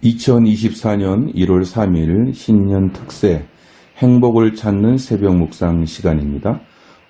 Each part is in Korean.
2024년 1월 3일 신년 특세 행복을 찾는 새벽 묵상 시간입니다.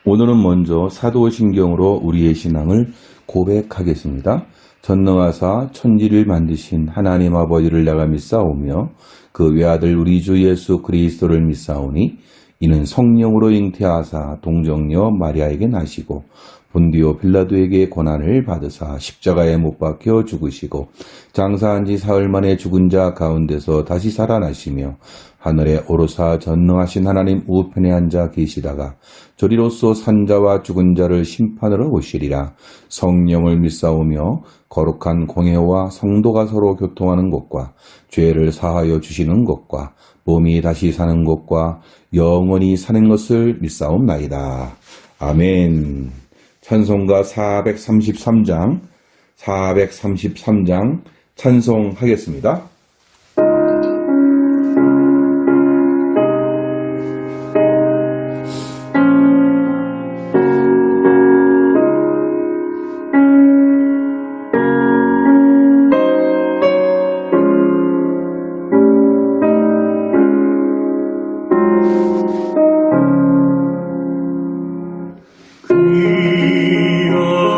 오늘은 먼저 사도신경으로 우리의 신앙을 고백하겠습니다. 전능하사 천지를 만드신 하나님 아버지를 내가 믿사오며 그 외아들 우리 주 예수 그리스도를 믿사오니 이는 성령으로 잉태하사 동정녀 마리아에게 나시고 본디오 빌라도에게 고난을 받으사 십자가에 못 박혀 죽으시고 장사한 지 사흘 만에 죽은 자 가운데서 다시 살아나시며 하늘에 오르사 전능하신 하나님 우편에 앉아 계시다가 저리로서 산자와 죽은 자를 심판하러 오시리라. 성령을 믿사오며 거룩한 공회와 성도가 서로 교통하는 것과 죄를 사하여 주시는 것과 몸이 다시 사는 것과 영원히 사는 것을 믿사옵나이다. 아멘. 찬송가 433장 찬송하겠습니다.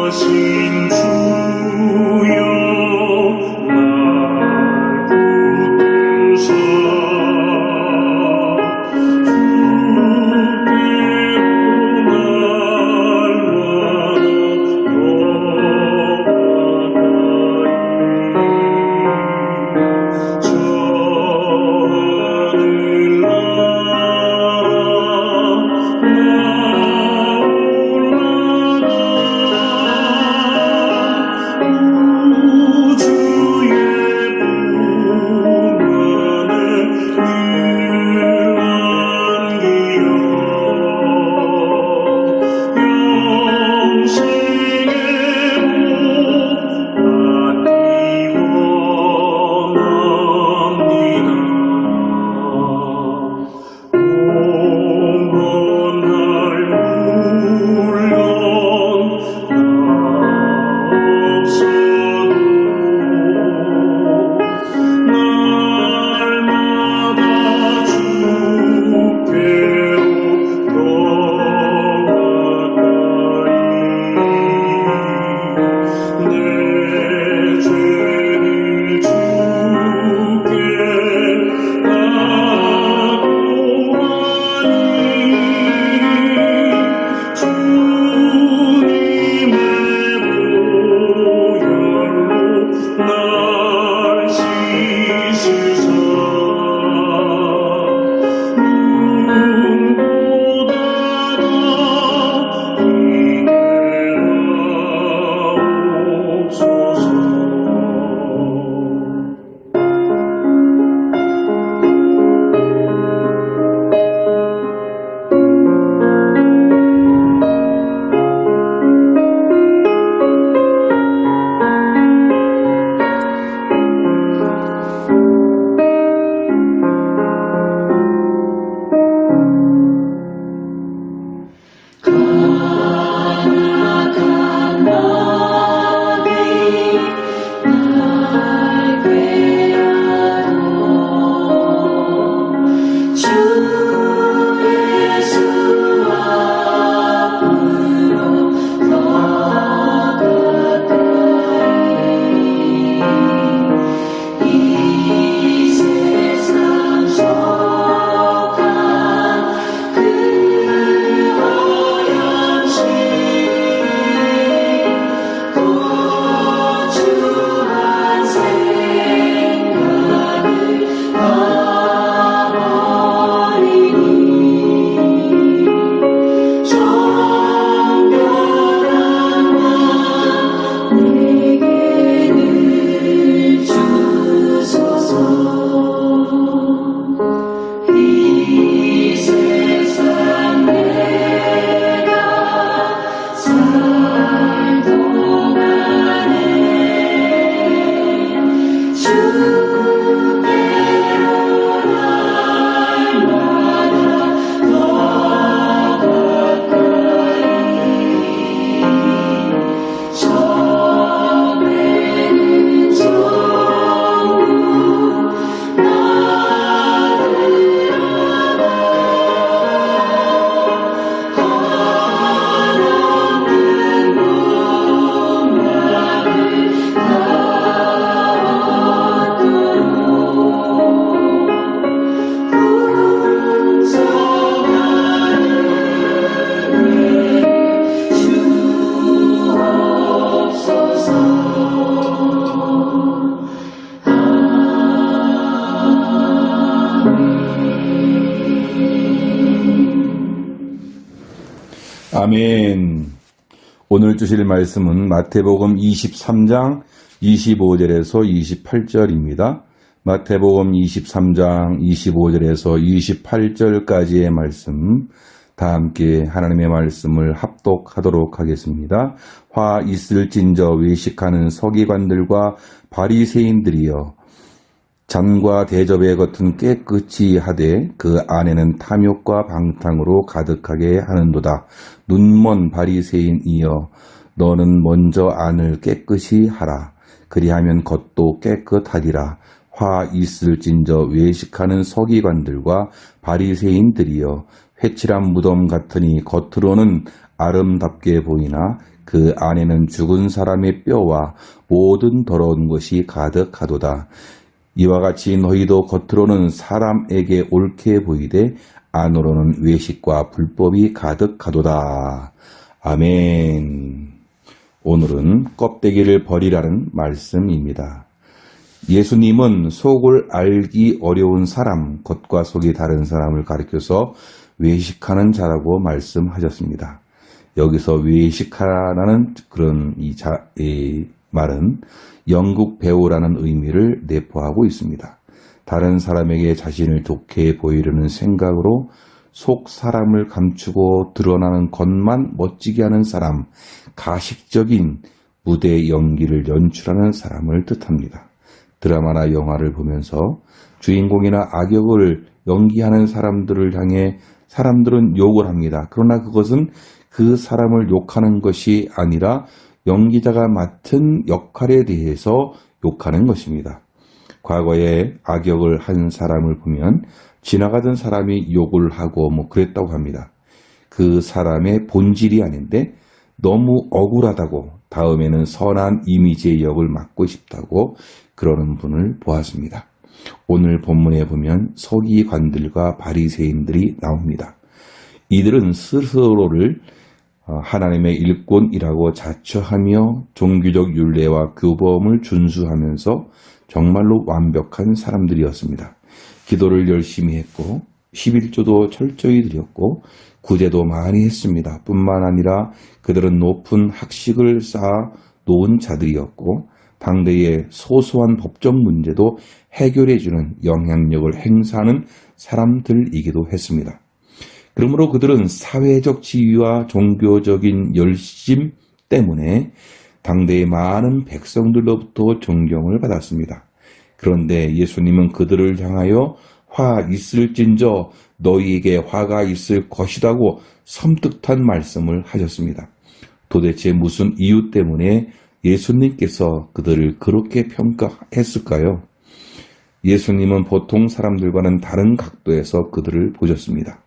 귀하신 주여 나를 아멘. 오늘 주실 말씀은 마태복음 23장 25절에서 28절입니다. 마태복음 23장 25절에서 28절까지의 말씀, 다 함께 하나님의 말씀을 합독하도록 하겠습니다. 화 있을진저 외식하는 서기관들과 바리새인들이여, 잔과 대접의 겉은 깨끗이 하되 그 안에는 탐욕과 방탕으로 가득하게 하는도다. 눈먼 바리새인이여, 너는 먼저 안을 깨끗이 하라. 그리하면 겉도 깨끗하리라. 화 있을진저 외식하는 서기관들과 바리새인들이여, 회칠한 무덤 같으니 겉으로는 아름답게 보이나 그 안에는 죽은 사람의 뼈와 모든 더러운 것이 가득하도다. 이와 같이 너희도 겉으로는 사람에게 옳게 보이되 안으로는 외식과 불법이 가득하도다. 아멘. 오늘은 껍데기를 버리라는 말씀입니다. 예수님은 속을 알기 어려운 사람, 겉과 속이 다른 사람을 가리켜서 외식하는 자라고 말씀하셨습니다. 여기서 외식하라는 그런 이 말은 연극 배우라는 의미를 내포하고 있습니다. 다른 사람에게 자신을 좋게 보이려는 생각으로 속 사람을 감추고 드러나는 겉만 멋지게 하는 사람, 가식적인 무대 연기를 연출하는 사람을 뜻합니다. 드라마나 영화를 보면서 주인공이나 악역을 연기하는 사람들을 향해 사람들은 욕을 합니다. 그러나 그것은 그 사람을 욕하는 것이 아니라 연기자가 맡은 역할에 대해서 욕하는 것입니다. 과거에 악역을 한 사람을 보면 지나가던 사람이 욕을 하고 그랬다고 합니다. 그 사람의 본질이 아닌데 너무 억울하다고 다음에는 선한 이미지의 역을 맡고 싶다고 그러는 분을 보았습니다. 오늘 본문에 보면 서기관들과 바리새인들이 나옵니다. 이들은 스스로를 하나님의 일꾼이라고 자처하며 종교적 율례와 규범을 준수하면서 정말로 완벽한 사람들이었습니다. 기도를 열심히 했고 11조도 철저히 드렸고 구제도 많이 했습니다. 뿐만 아니라 그들은 높은 학식을 쌓아 놓은 자들이었고 당대의 소소한 법적 문제도 해결해주는 영향력을 행사하는 사람들이기도 했습니다. 그러므로 그들은 사회적 지위와 종교적인 열심 때문에 당대의 많은 백성들로부터 존경을 받았습니다. 그런데 예수님은 그들을 향하여 화 있을진저 너희에게 화가 있을 것이라고 섬뜩한 말씀을 하셨습니다. 도대체 무슨 이유 때문에 예수님께서 그들을 그렇게 평가했을까요? 예수님은 보통 사람들과는 다른 각도에서 그들을 보셨습니다.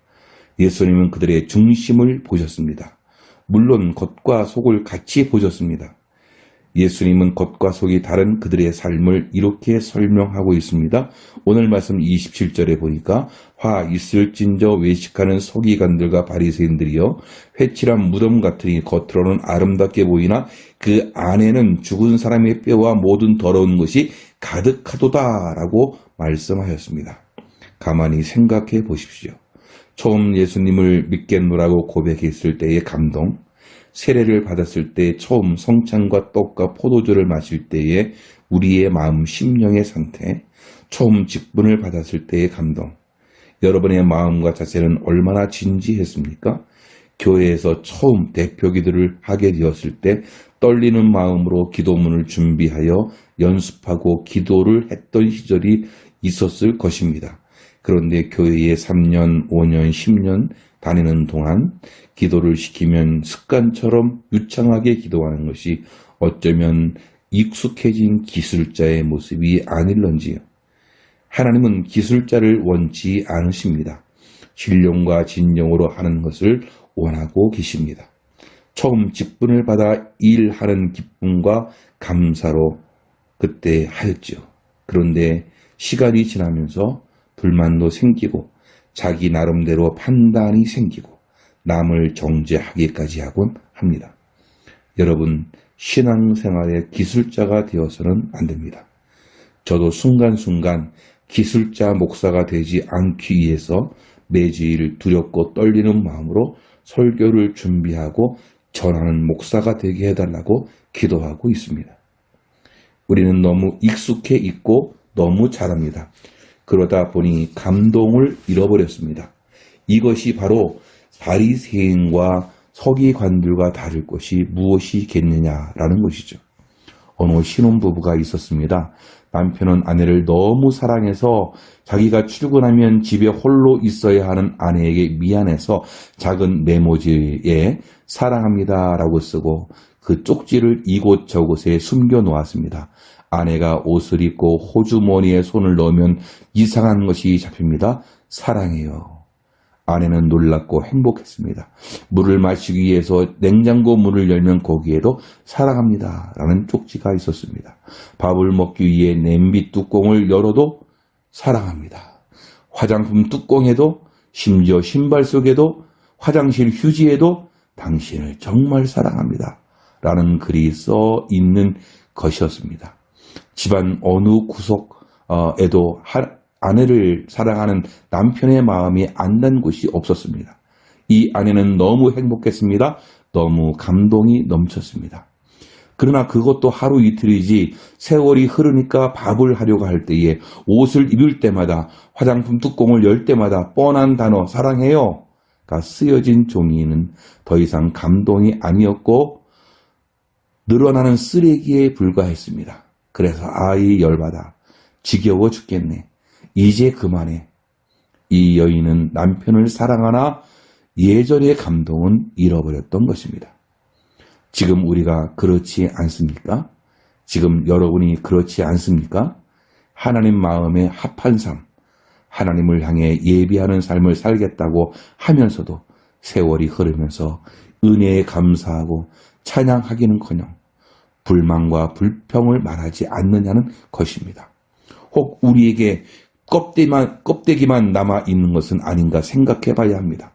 예수님은 그들의 중심을 보셨습니다. 물론 겉과 속을 같이 보셨습니다. 예수님은 겉과 속이 다른 그들의 삶을 이렇게 설명하고 있습니다. 오늘 말씀 27절에 보니까 화 있을진저 외식하는 서기관들과 바리새인들이여, 회칠한 무덤 같으니 겉으로는 아름답게 보이나 그 안에는 죽은 사람의 뼈와 모든 더러운 것이 가득하도다라고 말씀하셨습니다. 가만히 생각해 보십시오. 처음 예수님을 믿겠노라고 고백했을 때의 감동, 세례를 받았을 때 처음 성찬과 떡과 포도주를 마실 때의 우리의 마음 심령의 상태, 처음 직분을 받았을 때의 감동, 여러분의 마음과 자세는 얼마나 진지했습니까? 교회에서 처음 대표 기도를 하게 되었을 때 떨리는 마음으로 기도문을 준비하여 연습하고 기도를 했던 시절이 있었을 것입니다. 그런데 교회에 3년, 5년, 10년 다니는 동안 기도를 시키면 습관처럼 유창하게 기도하는 것이 어쩌면 익숙해진 기술자의 모습이 아닐런지요. 하나님은 기술자를 원치 않으십니다. 신령과 진정으로 하는 것을 원하고 계십니다. 처음 직분을 받아 일하는 기쁨과 감사로 그때 하였지요. 그런데 시간이 지나면서 불만도 생기고 자기 나름대로 판단이 생기고 남을 정죄하기까지 하곤 합니다. 여러분, 신앙생활의 기술자가 되어서는 안 됩니다. 저도 순간순간 기술자 목사가 되지 않기 위해서 매주일 두렵고 떨리는 마음으로 설교를 준비하고 전하는 목사가 되게 해달라고 기도하고 있습니다. 우리는 너무 익숙해 있고 너무 잘합니다. 그러다 보니 감동을 잃어버렸습니다. 이것이 바로 바리새인과 서기관들과 다를 것이 무엇이겠느냐라는 것이죠. 어느 신혼부부가 있었습니다. 남편은 아내를 너무 사랑해서 자기가 출근하면 집에 홀로 있어야 하는 아내에게 미안해서 작은 메모지에 사랑합니다라고 쓰고 그 쪽지를 이곳저곳에 숨겨 놓았습니다. 아내가 옷을 입고 호주머니에 손을 넣으면 이상한 것이 잡힙니다. 사랑해요. 아내는 놀랍고 행복했습니다. 물을 마시기 위해서 냉장고 문을 열면 거기에도 사랑합니다 라는 쪽지가 있었습니다. 밥을 먹기 위해 냄비 뚜껑을 열어도 사랑합니다. 화장품 뚜껑에도, 심지어 신발 속에도, 화장실 휴지에도 당신을 정말 사랑합니다 라는 글이 써 있는 것이었습니다. 집안 어느 구석에도 아내를 사랑하는 남편의 마음이 안 난 곳이 없었습니다. 이 아내는 너무 행복했습니다. 너무 감동이 넘쳤습니다. 그러나 그것도 하루 이틀이지 세월이 흐르니까 밥을 하려고 할 때에 옷을 입을 때마다 화장품 뚜껑을 열 때마다 뻔한 단어 사랑해요가 쓰여진 종이는 더 이상 감동이 아니었고 늘어나는 쓰레기에 불과했습니다. 그래서 아이 열받아 지겨워 죽겠네. 이제 그만해. 이 여인은 남편을 사랑하나 예전의 감동은 잃어버렸던 것입니다. 지금 우리가 그렇지 않습니까? 지금 여러분이 그렇지 않습니까? 하나님 마음에 합한 삶, 하나님을 향해 예비하는 삶을 살겠다고 하면서도 세월이 흐르면서 은혜에 감사하고 찬양하기는커녕 불만과 불평을 말하지 않느냐는 것입니다. 혹 우리에게 껍데기만 남아있는 것은 아닌가 생각해 봐야 합니다.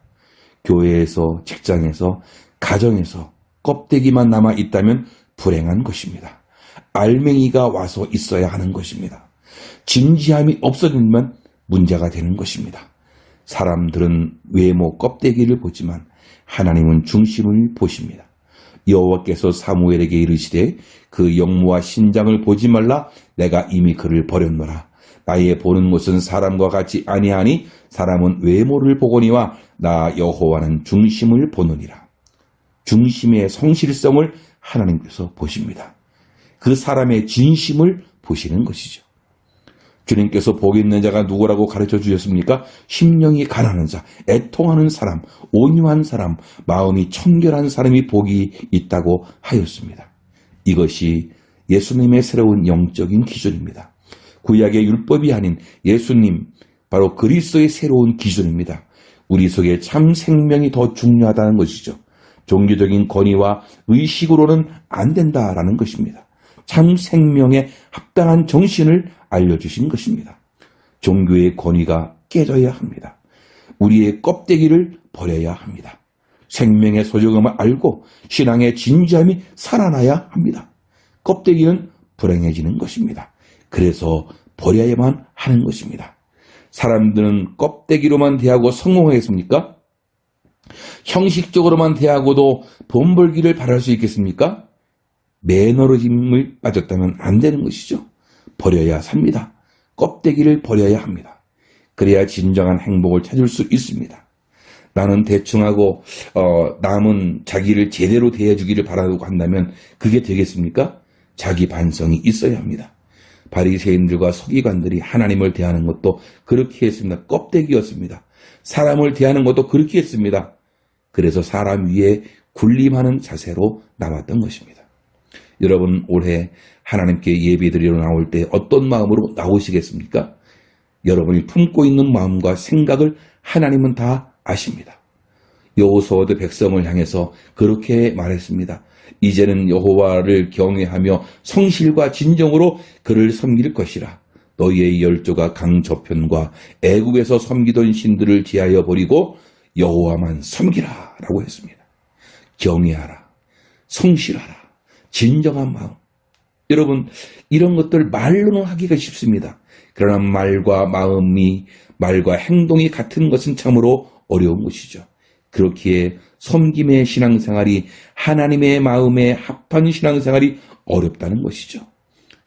교회에서, 직장에서, 가정에서 껍데기만 남아있다면 불행한 것입니다. 알맹이가 와서 있어야 하는 것입니다. 진지함이 없어지면 문제가 되는 것입니다. 사람들은 외모 껍데기를 보지만 하나님은 중심을 보십니다. 여호와께서 사무엘에게 이르시되 그 영모와 신장을 보지 말라. 내가 이미 그를 버렸노라. 나의 보는 것은 사람과 같이 아니하니 사람은 외모를 보거니와 나 여호와는 중심을 보느니라. 중심의 성실성을 하나님께서 보십니다. 그 사람의 진심을 보시는 것이죠. 주님께서 복 있는 자가 누구라고 가르쳐 주셨습니까? 심령이 가난한 자, 애통하는 사람, 온유한 사람, 마음이 청결한 사람이 복이 있다고 하였습니다. 이것이 예수님의 새로운 영적인 기준입니다. 구약의 율법이 아닌 예수님, 바로 그리스도의 새로운 기준입니다. 우리 속에 참 생명이 더 중요하다는 것이죠. 종교적인 권위와 의식으로는 안 된다라는 것입니다. 참 생명에 합당한 정신을 알려주신 것입니다. 종교의 권위가 깨져야 합니다. 우리의 껍데기를 버려야 합니다. 생명의 소중함을 알고 신앙의 진지함이 살아나야 합니다. 껍데기는 불행해지는 것입니다. 그래서 버려야만 하는 것입니다. 사람들은 껍데기로만 대하고 성공하겠습니까? 형식적으로만 대하고도 돈 벌기를 바랄 수 있겠습니까? 매너리즘을 빠졌다면 안 되는 것이죠. 버려야 삽니다. 껍데기를 버려야 합니다. 그래야 진정한 행복을 찾을 수 있습니다. 나는 대충하고 남은 자기를 제대로 대해주기를 바라고 한다면 그게 되겠습니까? 자기 반성이 있어야 합니다. 바리새인들과 서기관들이 하나님을 대하는 것도 그렇게 했습니다. 껍데기였습니다. 사람을 대하는 것도 그렇게 했습니다. 그래서 사람 위에 군림하는 자세로 남았던 것입니다. 여러분 올해 하나님께 예배드리러 나올 때 어떤 마음으로 나오시겠습니까? 여러분이 품고 있는 마음과 생각을 하나님은 다 아십니다. 여호수아도 백성을 향해서 그렇게 말했습니다. 이제는 여호와를 경외하며 성실과 진정으로 그를 섬길 것이라. 너희의 열조가 강 저편과 애국에서 섬기던 신들을 제하여 버리고 여호와만 섬기라 라고 했습니다. 경외하라, 성실하라, 진정한 마음. 여러분 이런 것들 말로는 하기가 쉽습니다. 그러나 말과 마음이, 말과 행동이 같은 것은 참으로 어려운 것이죠. 그렇기에 섬김의 신앙생활이 하나님의 마음에 합한 신앙생활이 어렵다는 것이죠.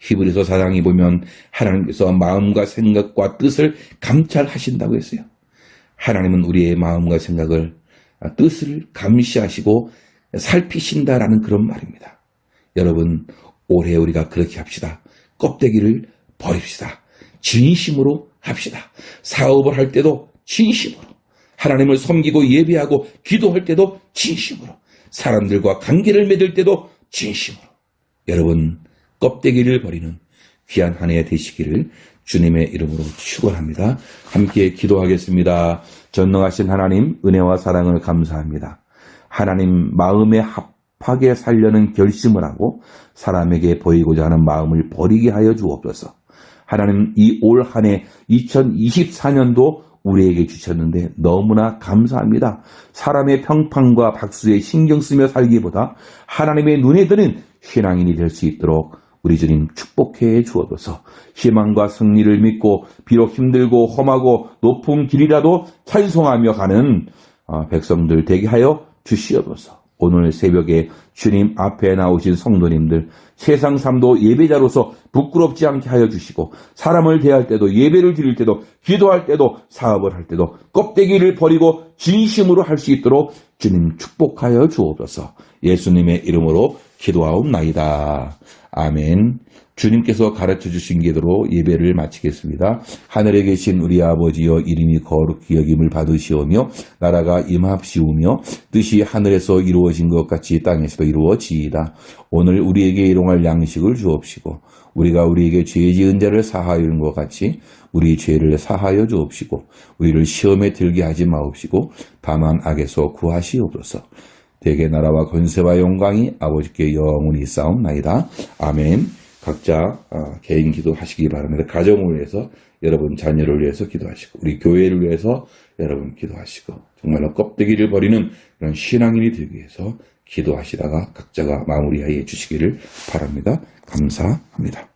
히브리서 4장에 보면 하나님께서 마음과 생각과 뜻을 감찰하신다고 했어요. 하나님은 우리의 마음과 생각을, 뜻을 감시하시고 살피신다라는 그런 말입니다. 여러분, 올해 우리가 그렇게 합시다. 껍데기를 버립시다. 진심으로 합시다. 사업을 할 때도 진심으로, 하나님을 섬기고 예배하고 기도할 때도 진심으로, 사람들과 관계를 맺을 때도 진심으로. 여러분, 껍데기를 버리는 귀한 한 해 되시기를 주님의 이름으로 축원합니다. 함께 기도하겠습니다. 전능하신 하나님, 은혜와 사랑을 감사합니다. 하나님, 마음에 합하게 살려는 결심을 하고 사람에게 보이고자 하는 마음을 버리게 하여 주옵소서. 하나님, 이 올 한 해 2024년도 우리에게 주셨는데 너무나 감사합니다. 사람의 평판과 박수에 신경 쓰며 살기보다 하나님의 눈에 드는 신앙인이 될 수 있도록 우리 주님 축복해 주옵소서. 희망과 승리를 믿고 비록 힘들고 험하고 높은 길이라도 찬송하며 가는 백성들 되게 하여 주시옵소서. 오늘 새벽에 주님 앞에 나오신 성도님들, 세상 삶도 예배자로서 부끄럽지 않게 하여 주시고, 사람을 대할 때도, 예배를 드릴 때도, 기도할 때도, 사업을 할 때도 껍데기를 버리고 진심으로 할 수 있도록 주님 축복하여 주옵소서. 예수님의 이름으로 기도하옵나이다. 아멘. 주님께서 가르쳐 주신 기도로 예배를 마치겠습니다. 하늘에 계신 우리 아버지여, 이름이 거룩히 여김을 받으시오며 나라가 임합시오며 뜻이 하늘에서 이루어진 것 같이 땅에서도 이루어지이다. 오늘 우리에게 일용할 양식을 주옵시고 우리가 우리에게 죄 지은 자를 사하여 준 것 같이 우리 죄를 사하여 주옵시고 우리를 시험에 들게 하지 마옵시고 다만 악에서 구하시옵소서. 대개 나라와 권세와 영광이 아버지께 영원히 있사옵나이다. 아멘. 각자 개인 기도하시기 바랍니다. 가정을 위해서, 여러분 자녀를 위해서 기도하시고, 우리 교회를 위해서 여러분 기도하시고, 정말로 껍데기를 버리는 그런 신앙인이 되기 위해서 기도하시다가 각자가 마무리하여 주시기를 바랍니다. 감사합니다.